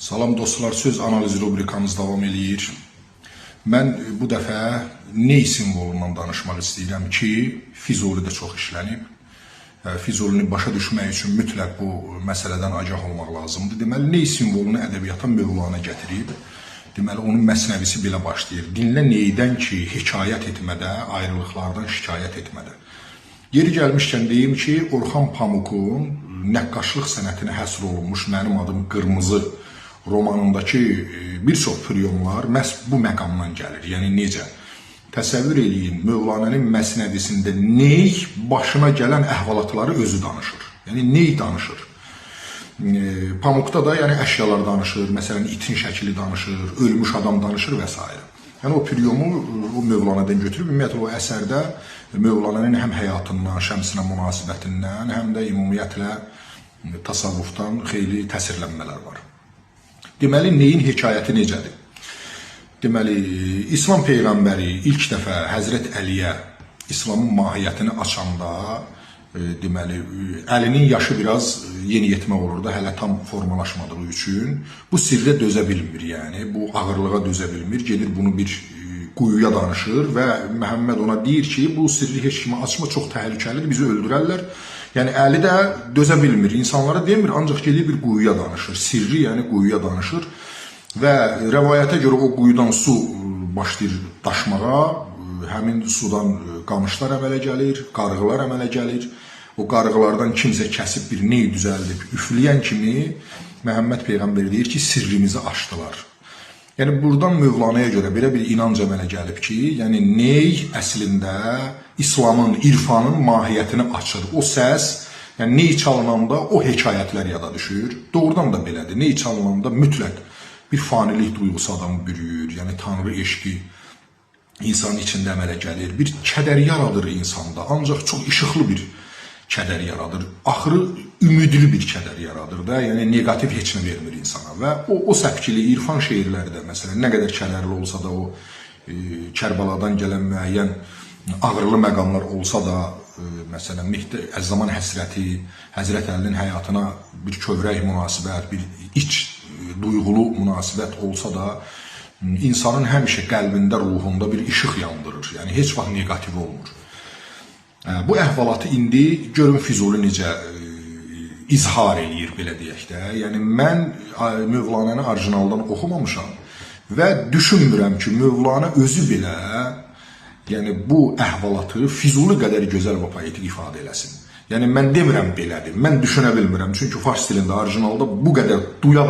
Salam dostlar, söz analiz rubrikamız davam edir. Mən bu dəfə ney simvolundan danışmaq istəyirəm ki, Füzulidə çox işlənib. Füzulini başa düşmək üçün mütləq bu məsələdən agah olmaq lazımdır. Deməli, ney simvolunu ədəbiyyata Mövlana gətirib. Deməli, onun məsnəvisi belə başlayır. Dinlə neydən ki, hekayət etmədə, ayrılıqlardan şikayət etmədə. Yeri gəlmişkən deyim ki, Orxan Pamukun nəqqaşlıq sənətinə həsr olunmuş Mənim Adım Qırmızı romanındakı bir çox priyomlar məhz bu məqamdan gəlir. Yəni necə? Təsəvvür eləyin, Mövlanənin məsnəvisində ney başına gələn əhvalatları özü danışır. Yəni ney danışır. Pamukda da yəni əşyalar danışır, məsələn itin şəkli danışır, ölmüş adam danışır və s. Yəni o priyomu o Mövlanədən götürüb, ümumiyyətlə o əsərdə Mövlanənin həm həyatından, şəmsinə münasibətindən, həm də ümumiyyətlə tasavvufdan xeyli təsirlənmələr var. Deməli, neyin hekayəti necədir? Deməli, İslam Peyğəmbəri ilk dəfə Həzrət Əliyə İslamın mahiyyətini açanda, deməli, Əlinin yaşı biraz yeniyetmə olur da, hələ tam formalaşmadığı üçün bu sirrə dözə bilmir, yəni bu ağırlığa dözə bilmir, gedir bunu bir quyuya danışır və Məhəmməd ona deyir ki, bu sirri heç kimə açma, çox təhlükəlidir, bizi öldürərlər. Yəni Əli də dözə bilmir, insanlara demir, ancaq gedir bir quyuya danışır, sirri yəni quyuya danışır və rəvayətə görə o quyudan su başlayır daşmağa, həmin sudan qamışlar əmələ gəlir, qarğılar əmələ gəlir, o qarğılardan kimsə kəsib bir ney düzəldib üfləyən kimi Məhəmməd Peyğəmbər deyir ki, sirrimizi açdılar. Yəni buradan Mövlanaya görə belə bir inanc əmələ gəlib ki, yəni ney əslində İslamın, irfanın mahiyyətini açır. O səs, yəni ney çalınanda o hekayətlər yada düşür. Doğrudan da belədir. Ney çalınanda mütləq bir fanilik duyğusu adamı bürüyür. Yəni Tanrı eşqi insanın içində əmələ gəlir. Bir kədər yaradır insanda. Ancaq çox işıqlı bir kədər yaradır. Axırı ümidli bir kədər yaradır da. Yəni negativ heç nə vermir insana. Və o səpkili irfan şeirləri də məsələn nə qədər kədərli olsa da o Kərbaladan gələn müəyyən ağırlı məqamlar olsa da, məsələn Mehdi Əzzaman həsrəti, Həzrət Əlinin həyatına bir kövrək münasibət, bir iç duyğulu münasibət olsa da, insanın həmişə qəlbində, ruhunda bir işıq yandırır. Yəni heç vaxt negativ olmur. Bu əhvalatı indi görün Füzuli necə izhar eləyir, belə deyək də. Yəni mən Mövlanəni orijinaldan oxumamışam və düşünmürəm ki, Mövlana özü belə yəni bu əhvalatı Füzuli qədər gözəl və poetik ifadə eləsin. Yəni mən demirəm belədir, mən düşünə bilmirəm. Çünki fars dilində orijinalda bu qədər duya